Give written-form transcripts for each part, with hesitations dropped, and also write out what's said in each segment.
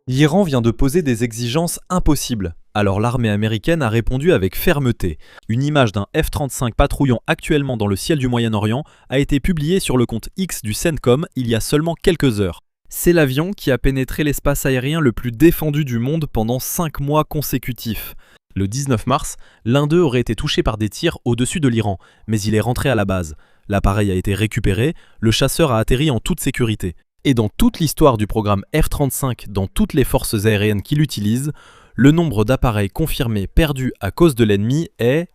L'Iran vient de poser des exigences impossibles. Alors l'armée américaine a répondu avec fermeté. Une image d'un F-35 patrouillant actuellement dans le ciel du Moyen-Orient a été publiée sur le compte X du CENTCOM il y a seulement quelques heures. C'est l'avion qui a pénétré l'espace aérien le plus défendu du monde pendant 5 mois consécutifs. Le 19 mars, l'un d'eux aurait été touché par des tirs au-dessus de l'Iran, mais il est rentré à la base. L'appareil a été récupéré, le chasseur a atterri en toute sécurité. Et dans toute l'histoire du programme F-35, dans toutes les forces aériennes qui l'utilisent, le nombre d'appareils confirmés perdus à cause de l'ennemi est...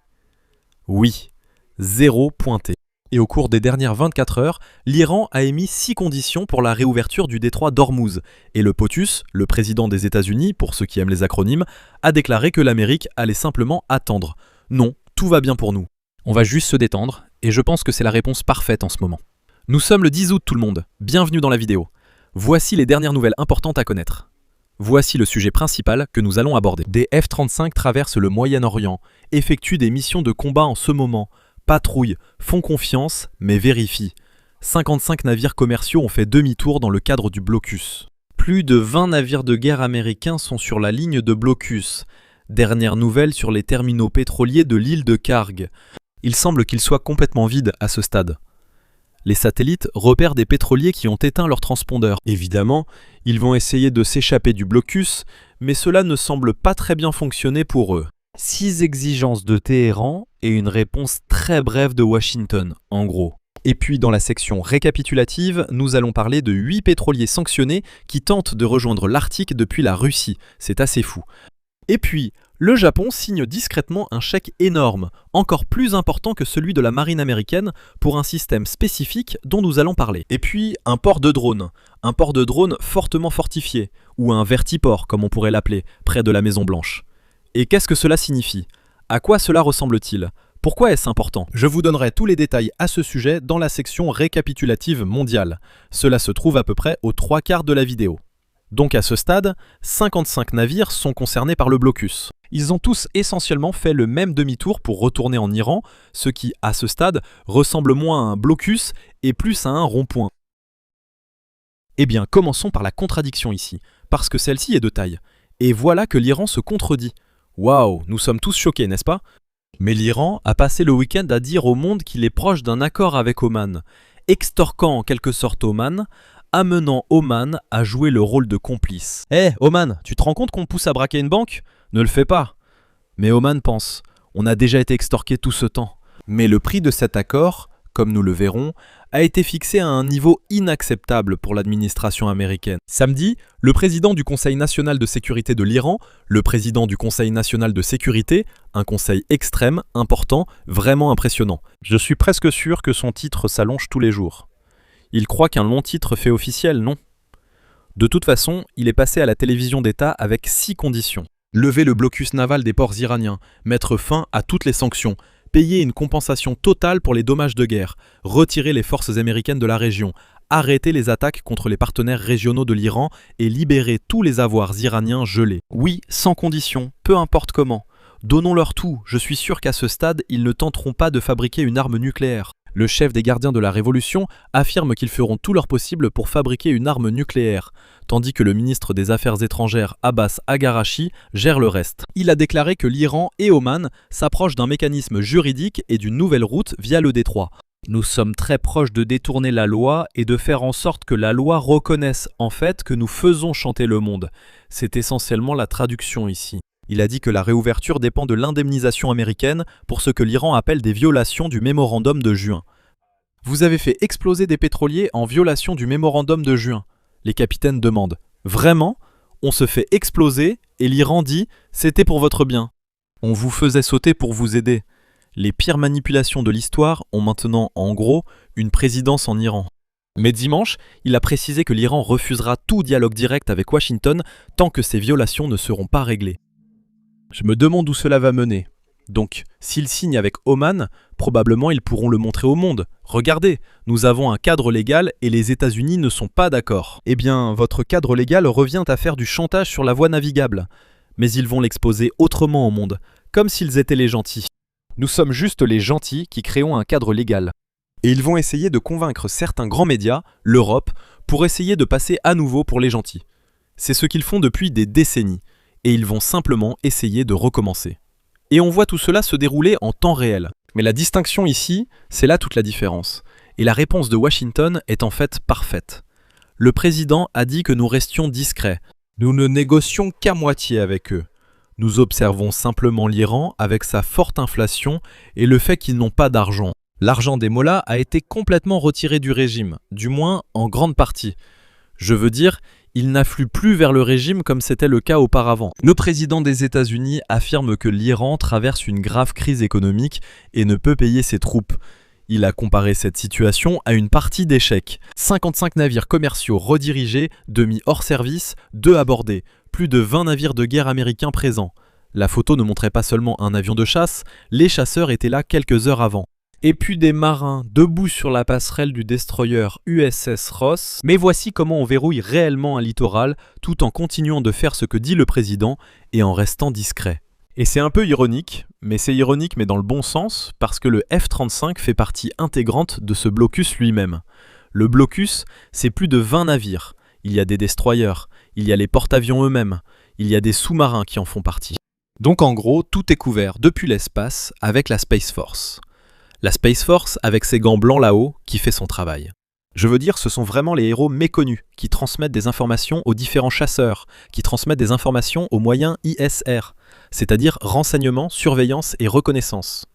oui, 0 pointé. Et au cours des dernières 24 heures, l'Iran a émis 6 conditions pour la réouverture du détroit d'Ormuz. Et le POTUS, le président des États-Unis, pour ceux qui aiment les acronymes, a déclaré que l'Amérique allait simplement attendre. Non, tout va bien pour nous. On va juste se détendre, et je pense que c'est la réponse parfaite en ce moment. Nous sommes le 10 août tout le monde, bienvenue dans la vidéo. Voici les dernières nouvelles importantes à connaître. Voici le sujet principal que nous allons aborder. Des F-35 traversent le Moyen-Orient, effectuent des missions de combat en ce moment, patrouillent, font confiance, mais vérifient. 55 navires commerciaux ont fait demi-tour dans le cadre du blocus. Plus de 20 navires de guerre américains sont sur la ligne de blocus. Dernière nouvelle sur les terminaux pétroliers de l'île de Kharg. Il semble qu'ils soient complètement vides à ce stade. Les satellites repèrent des pétroliers qui ont éteint leurs transpondeurs. Évidemment, ils vont essayer de s'échapper du blocus, mais cela ne semble pas très bien fonctionner pour eux. 6 exigences de Téhéran et une réponse très brève de Washington, en gros. Et puis dans la section récapitulative, nous allons parler de 8 pétroliers sanctionnés qui tentent de rejoindre l'Arctique depuis la Russie. C'est assez fou. Et puis, le Japon signe discrètement un chèque énorme, encore plus important que celui de la marine américaine, pour un système spécifique dont nous allons parler. Et puis, un port de drone fortement fortifié, ou un vertiport comme on pourrait l'appeler, près de la Maison Blanche. Et qu'est-ce que cela signifie? À quoi cela ressemble-t-il? Pourquoi est-ce important? Je vous donnerai tous les détails à ce sujet dans la section récapitulative mondiale. Cela se trouve à peu près aux 3/4 de la vidéo. Donc à ce stade, 55 navires sont concernés par le blocus. Ils ont tous essentiellement fait le même demi-tour pour retourner en Iran, ce qui, à ce stade, ressemble moins à un blocus et plus à un rond-point. Eh bien, commençons par la contradiction ici, parce que celle-ci est de taille. Et voilà que l'Iran se contredit. Waouh, nous sommes tous choqués, n'est-ce pas? Mais l'Iran a passé le week-end à dire au monde qu'il est proche d'un accord avec Oman, extorquant en quelque sorte Oman, amenant Oman à jouer le rôle de complice. Hé, Oman, tu te rends compte qu'on te pousse à braquer une banque? Ne le fais pas. Mais Oman pense, on a déjà été extorqué tout ce temps. Mais le prix de cet accord, comme nous le verrons, a été fixé à un niveau inacceptable pour l'administration américaine. Samedi, le président du Conseil national de sécurité de l'Iran, le président du Conseil national de sécurité, un conseil extrême, important, vraiment impressionnant. Je suis presque sûr que son titre s'allonge tous les jours. Il croit qu'un long titre fait officiel, non? De toute façon, il est passé à la télévision d'État avec 6 conditions. Lever le blocus naval des ports iraniens, mettre fin à toutes les sanctions, payer une compensation totale pour les dommages de guerre, retirer les forces américaines de la région, arrêter les attaques contre les partenaires régionaux de l'Iran et libérer tous les avoirs iraniens gelés. Oui, sans condition, peu importe comment. Donnons-leur tout, je suis sûr qu'à ce stade, ils ne tenteront pas de fabriquer une arme nucléaire. Le chef des gardiens de la Révolution affirme qu'ils feront tout leur possible pour fabriquer une arme nucléaire, tandis que le ministre des Affaires étrangères Abbas Agharachi gère le reste. Il a déclaré que l'Iran et Oman s'approchent d'un mécanisme juridique et d'une nouvelle route via le détroit. Nous sommes très proches de détourner la loi et de faire en sorte que la loi reconnaisse en fait que nous faisons chanter le monde. C'est essentiellement la traduction ici. Il a dit que la réouverture dépend de l'indemnisation américaine pour ce que l'Iran appelle des violations du mémorandum de juin. Vous avez fait exploser des pétroliers en violation du mémorandum de juin. Les capitaines demandent « Vraiment? On se fait exploser ?» et l'Iran dit « C'était pour votre bien. On vous faisait sauter pour vous aider. » Les pires manipulations de l'histoire ont maintenant, en gros, une présidence en Iran. Mais dimanche, il a précisé que l'Iran refusera tout dialogue direct avec Washington tant que ces violations ne seront pas réglées. Je me demande où cela va mener. Donc, s'ils signent avec Oman, probablement ils pourront le montrer au monde. Regardez, nous avons un cadre légal et les États-Unis ne sont pas d'accord. Eh bien, votre cadre légal revient à faire du chantage sur la voie navigable. Mais ils vont l'exposer autrement au monde, comme s'ils étaient les gentils. Nous sommes juste les gentils qui créons un cadre légal. Et ils vont essayer de convaincre certains grands médias, l'Europe, pour essayer de passer à nouveau pour les gentils. C'est ce qu'ils font depuis des décennies, et ils vont simplement essayer de recommencer. Et on voit tout cela se dérouler en temps réel. Mais la distinction ici, c'est là toute la différence. Et la réponse de Washington est en fait parfaite. Le président a dit que nous restions discrets. Nous ne négocions qu'à moitié avec eux. Nous observons simplement l'Iran avec sa forte inflation et le fait qu'ils n'ont pas d'argent. L'argent des mollahs a été complètement retiré du régime, du moins en grande partie. Je veux dire, il n'afflue plus vers le régime comme c'était le cas auparavant. Le président des États-Unis affirme que l'Iran traverse une grave crise économique et ne peut payer ses troupes. Il a comparé cette situation à une partie d'échecs. 55 navires commerciaux redirigés, demi hors service, 2 abordés, plus de 20 navires de guerre américains présents. La photo ne montrait pas seulement un avion de chasse, les chasseurs étaient là quelques heures avant. Et puis des marins debout sur la passerelle du destroyer USS Ross. Mais voici comment on verrouille réellement un littoral tout en continuant de faire ce que dit le président et en restant discret. Et c'est un peu ironique, mais c'est ironique mais dans le bon sens, parce que le F-35 fait partie intégrante de ce blocus lui-même. Le blocus, c'est plus de 20 navires. Il y a des destroyers, il y a les porte-avions eux-mêmes, il y a des sous-marins qui en font partie. Donc en gros, tout est couvert depuis l'espace avec la Space Force. La Space Force avec ses gants blancs là-haut qui fait son travail. Je veux dire, ce sont vraiment les héros méconnus qui transmettent des informations aux différents chasseurs, qui transmettent des informations aux moyens ISR, c'est-à-dire renseignement, surveillance et reconnaissance.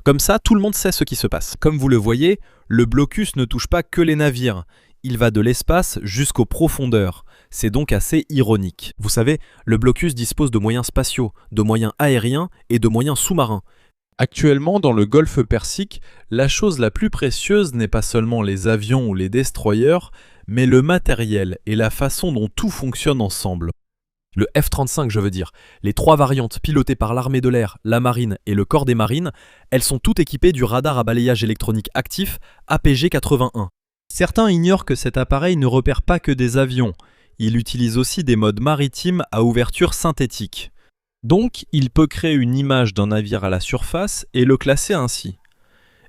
Comme ça, tout le monde sait ce qui se passe. Comme vous le voyez, le blocus ne touche pas que les navires. Il va de l'espace jusqu'aux profondeurs. C'est donc assez ironique. Vous savez, le blocus dispose de moyens spatiaux, de moyens aériens et de moyens sous-marins. Actuellement, dans le golfe Persique, la chose la plus précieuse n'est pas seulement les avions ou les destroyers, mais le matériel et la façon dont tout fonctionne ensemble. Le F-35, je veux dire, les 3 variantes pilotées par l'armée de l'air, la marine et le corps des marines, elles sont toutes équipées du radar à balayage électronique actif APG-81. Certains ignorent que cet appareil ne repère pas que des avions, il utilise aussi des modes maritimes à ouverture synthétique. Donc, il peut créer une image d'un navire à la surface et le classer ainsi.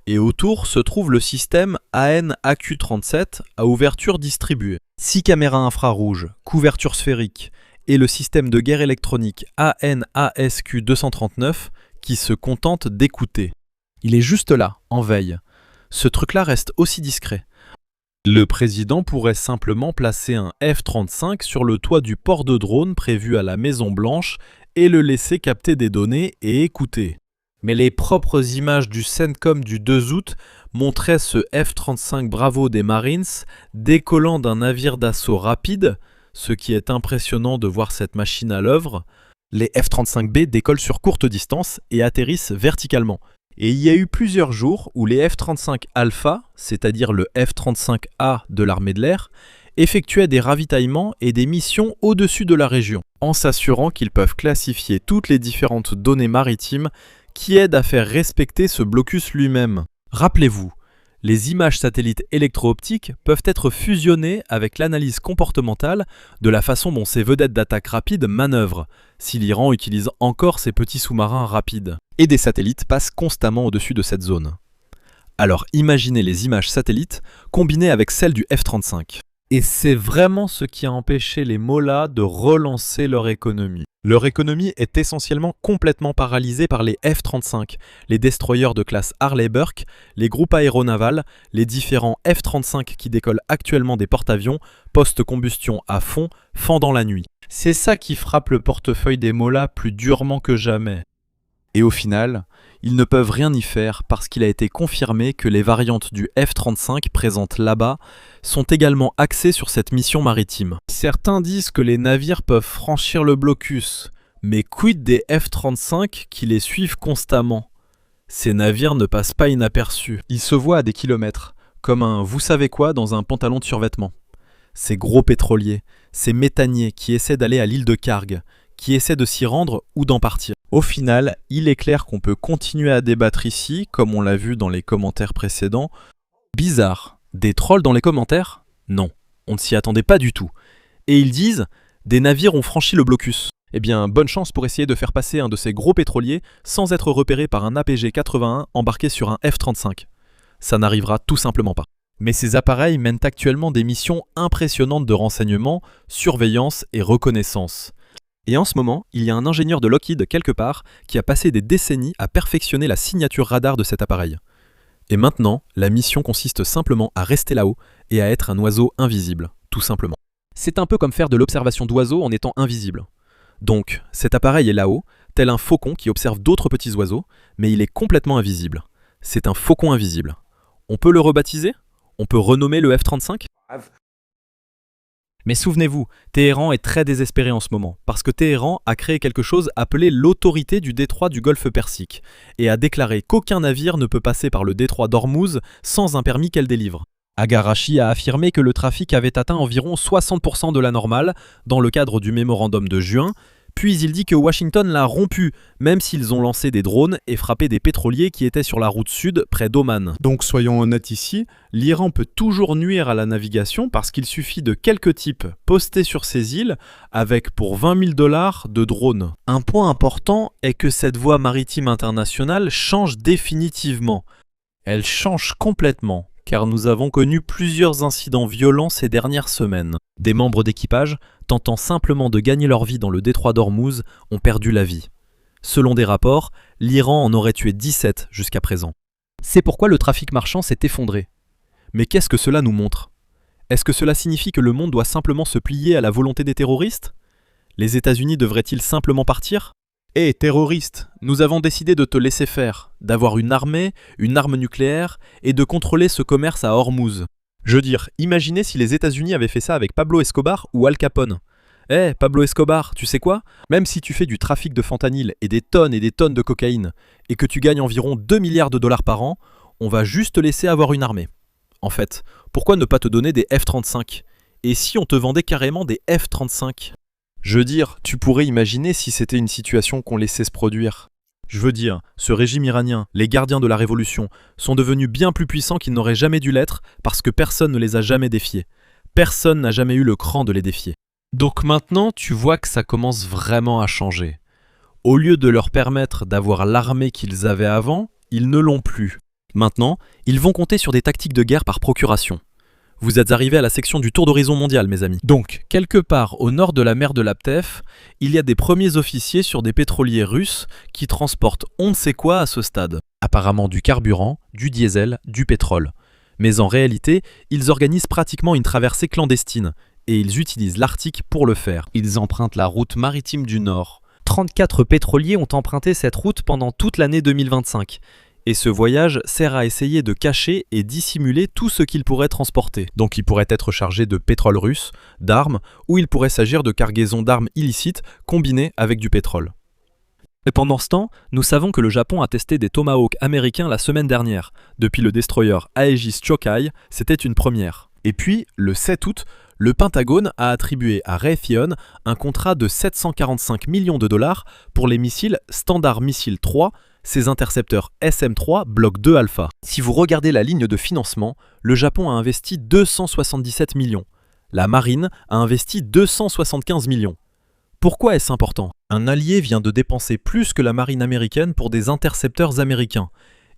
Et autour se trouve le système AN-AQ-37 à ouverture distribuée. 6 caméras infrarouges, couverture sphérique et le système de guerre électronique AN-ASQ-239 qui se contente d'écouter. Il est juste là, en veille. Ce truc-là reste aussi discret. Le président pourrait simplement placer un F-35 sur le toit du port de drone prévu à la Maison Blanche et le laisser capter des données et écouter. Mais les propres images du CENTCOM du 2 août montraient ce F-35 Bravo des Marines décollant d'un navire d'assaut rapide, ce qui est impressionnant de voir cette machine à l'œuvre. Les F-35B décollent sur courte distance et atterrissent verticalement. Et il y a eu plusieurs jours où les F-35 Alpha, c'est-à-dire le F-35A de l'armée de l'air, effectuaient des ravitaillements et des missions au-dessus de la région, en s'assurant qu'ils peuvent classifier toutes les différentes données maritimes qui aident à faire respecter ce blocus lui-même. Rappelez-vous, les images satellites électro-optiques peuvent être fusionnées avec l'analyse comportementale de la façon dont ces vedettes d'attaque rapide manœuvrent, si l'Iran utilise encore ses petits sous-marins rapides. Et des satellites passent constamment au-dessus de cette zone. Alors imaginez les images satellites combinées avec celles du F-35. Et c'est vraiment ce qui a empêché les mollahs de relancer leur économie. Leur économie est essentiellement complètement paralysée par les F-35, les destroyers de classe Harley-Burke, les groupes aéronavals, les différents F-35 qui décollent actuellement des porte-avions, post-combustion à fond, fendant la nuit. C'est ça qui frappe le portefeuille des mollahs plus durement que jamais. Et au final, ils ne peuvent rien y faire parce qu'il a été confirmé que les variantes du F-35 présentes là-bas sont également axées sur cette mission maritime. Certains disent que les navires peuvent franchir le blocus, mais quid des F-35 qui les suivent constamment? Ces navires ne passent pas inaperçus. Ils se voient à des kilomètres, comme un vous savez quoi dans un pantalon de survêtement. Ces gros pétroliers, ces méthaniers qui essaient d'aller à l'île de Karg, qui essaient de s'y rendre ou d'en partir. Au final, il est clair qu'on peut continuer à débattre ici, comme on l'a vu dans les commentaires précédents. Bizarre, des trolls dans les commentaires? Non, on ne s'y attendait pas du tout. Et ils disent, des navires ont franchi le blocus. Eh bien, bonne chance pour essayer de faire passer un de ces gros pétroliers sans être repéré par un APG-81 embarqué sur un F-35. Ça n'arrivera tout simplement pas. Mais ces appareils mènent actuellement des missions impressionnantes de renseignement, surveillance et reconnaissance. Et en ce moment, il y a un ingénieur de Lockheed quelque part qui a passé des décennies à perfectionner la signature radar de cet appareil. Et maintenant, la mission consiste simplement à rester là-haut et à être un oiseau invisible, tout simplement. C'est un peu comme faire de l'observation d'oiseaux en étant invisible. Donc, cet appareil est là-haut, tel un faucon qui observe d'autres petits oiseaux, mais il est complètement invisible. C'est un faucon invisible. On peut le rebaptiser ? On peut renommer le F-35 ? Mais souvenez-vous, Téhéran est très désespéré en ce moment, parce que Téhéran a créé quelque chose appelé l'autorité du détroit du Golfe Persique, et a déclaré qu'aucun navire ne peut passer par le détroit d'Ormuz sans un permis qu'elle délivre. Agarachi a affirmé que le trafic avait atteint environ 60% de la normale dans le cadre du mémorandum de juin, puis il dit que Washington l'a rompu, même s'ils ont lancé des drones et frappé des pétroliers qui étaient sur la route sud près d'Oman. Donc soyons honnêtes ici, l'Iran peut toujours nuire à la navigation parce qu'il suffit de quelques types postés sur ces îles avec pour 20 000 $ de drones. Un point important est que cette voie maritime internationale change définitivement. Elle change complètement, car nous avons connu plusieurs incidents violents ces dernières semaines. Des membres d'équipage, tentant simplement de gagner leur vie dans le détroit d'Ormuz, ont perdu la vie. Selon des rapports, l'Iran en aurait tué 17 jusqu'à présent. C'est pourquoi le trafic marchand s'est effondré. Mais qu'est-ce que cela nous montre ? Est-ce que cela signifie que le monde doit simplement se plier à la volonté des terroristes ? Les États-Unis devraient-ils simplement partir ? Hé, terroriste, nous avons décidé de te laisser faire, d'avoir une armée, une arme nucléaire et de contrôler ce commerce à Ormuz. Je veux dire, imaginez si les États-Unis avaient fait ça avec Pablo Escobar ou Al Capone. Pablo Escobar, tu sais quoi ? Même si tu fais du trafic de fentanyl et des tonnes de cocaïne et que tu gagnes environ 2 milliards de dollars par an, on va juste te laisser avoir une armée. En fait, pourquoi ne pas te donner des F-35 ? Et si on te vendait carrément des F-35 ? Je veux dire, tu pourrais imaginer si c'était une situation qu'on laissait se produire. Je veux dire, ce régime iranien, les gardiens de la révolution, sont devenus bien plus puissants qu'ils n'auraient jamais dû l'être parce que personne ne les a jamais défiés. Personne n'a jamais eu le cran de les défier. Donc maintenant, tu vois que ça commence vraiment à changer. Au lieu de leur permettre d'avoir l'armée qu'ils avaient avant, ils ne l'ont plus. Maintenant, ils vont compter sur des tactiques de guerre par procuration. Vous êtes arrivés à la section du tour d'horizon mondial, mes amis. Donc, quelque part au nord de la mer de Laptev, il y a des premiers officiers sur des pétroliers russes qui transportent on ne sait quoi à ce stade. Apparemment du carburant, du diesel, du pétrole. Mais en réalité, ils organisent pratiquement une traversée clandestine, et ils utilisent l'Arctique pour le faire. Ils empruntent la route maritime du Nord. 34 pétroliers ont emprunté cette route pendant toute l'année 2025. Et ce voyage sert à essayer de cacher et dissimuler tout ce qu'il pourrait transporter. Donc il pourrait être chargé de pétrole russe, d'armes, ou il pourrait s'agir de cargaisons d'armes illicites combinées avec du pétrole. Et pendant ce temps, nous savons que le Japon a testé des Tomahawks américains la semaine dernière. Depuis le destroyer Aegis Chokai, c'était une première. Et puis, le 7 août, le Pentagone a attribué à Raytheon un contrat de 745 millions de $ pour les missiles Standard Missile 3, ces intercepteurs SM-3 Block 2 Alpha. Si vous regardez la ligne de financement, le Japon a investi 277 millions. La marine a investi 275 millions. Pourquoi est-ce important ? Un allié vient de dépenser plus que la marine américaine pour des intercepteurs américains.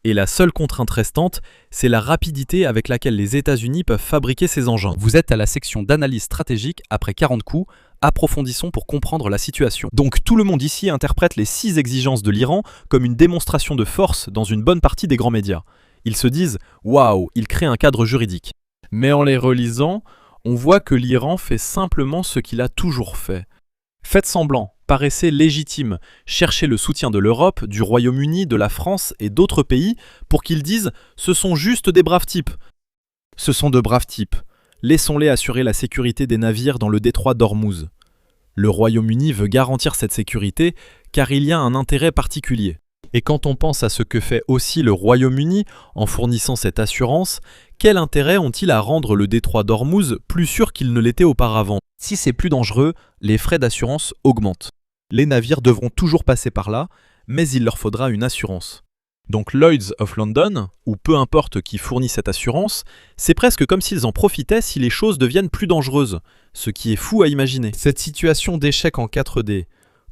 Et la seule contrainte restante, c'est la rapidité avec laquelle les États-Unis peuvent fabriquer ces engins. Vous êtes à la section d'analyse stratégique après 40 coups. Approfondissons pour comprendre la situation. Donc tout le monde ici interprète les 6 exigences de l'Iran comme une démonstration de force dans une bonne partie des grands médias. Ils se disent « Waouh, il crée un cadre juridique ». Mais en les relisant, on voit que l'Iran fait simplement ce qu'il a toujours fait. Faites semblant, paraissez légitime, cherchez le soutien de l'Europe, du Royaume-Uni, de la France et d'autres pays pour qu'ils disent « Ce sont juste des braves types ». Ce sont de braves types. Laissons-les assurer la sécurité des navires dans le détroit d'Ormuz. Le Royaume-Uni veut garantir cette sécurité car il y a un intérêt particulier. Et quand on pense à ce que fait aussi le Royaume-Uni en fournissant cette assurance, quel intérêt ont-ils à rendre le détroit d'Ormuz plus sûr qu'il ne l'était auparavant ? Si c'est plus dangereux, les frais d'assurance augmentent. Les navires devront toujours passer par là, mais il leur faudra une assurance. Donc Lloyd's of London, ou peu importe qui fournit cette assurance, c'est presque comme s'ils en profitaient si les choses deviennent plus dangereuses, ce qui est fou à imaginer. Cette situation d'échec en 4D,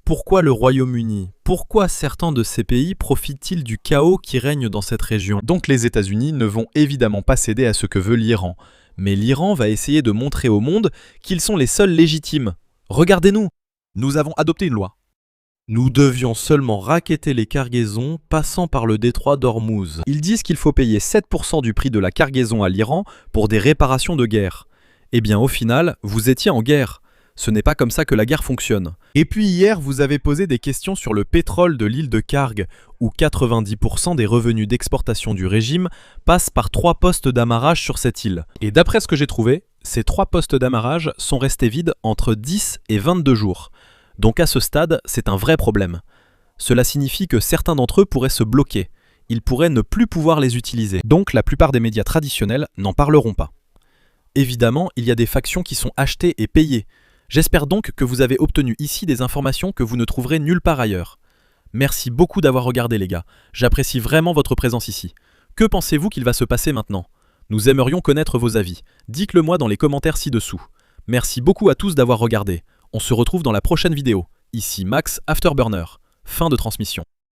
Pourquoi le Royaume-Uni? Pourquoi certains de ces pays profitent-ils du chaos qui règne dans cette région? Donc les États-Unis ne vont évidemment pas céder à ce que veut l'Iran. Mais l'Iran va essayer de montrer au monde qu'ils sont les seuls légitimes. Regardez-nous, Nous avons adopté une loi. nous devions seulement racketter les cargaisons passant par le détroit d'Ormuz. Ils disent qu'il faut payer 7% du prix de la cargaison à l'Iran pour des réparations de guerre. Eh bien au final, vous étiez en guerre. Ce n'est pas comme ça que la guerre fonctionne. Et puis hier, vous avez posé des questions sur le pétrole de l'île de Karg, Où 90% des revenus d'exportation du régime passent par 3 postes d'amarrage sur cette île. et d'après ce que j'ai trouvé, ces 3 postes d'amarrage Sont restés vides entre 10 et 22 jours. Donc à ce stade, c'est un vrai problème. Cela signifie que certains d'entre eux pourraient se bloquer. Ils pourraient ne plus pouvoir les utiliser. donc la plupart des médias traditionnels n'en parleront pas. Évidemment, il y a des factions qui sont achetées et payées. J'espère donc que vous avez obtenu ici des informations que vous ne trouverez nulle part ailleurs. Merci beaucoup d'avoir regardé les gars, j'apprécie vraiment votre présence ici. Que pensez-vous qu'il va se passer maintenant? Nous aimerions connaître vos avis, dites-le moi dans les commentaires ci-dessous. Merci beaucoup à tous d'avoir regardé, on se retrouve dans la prochaine vidéo. Ici Max Afterburner, fin de transmission.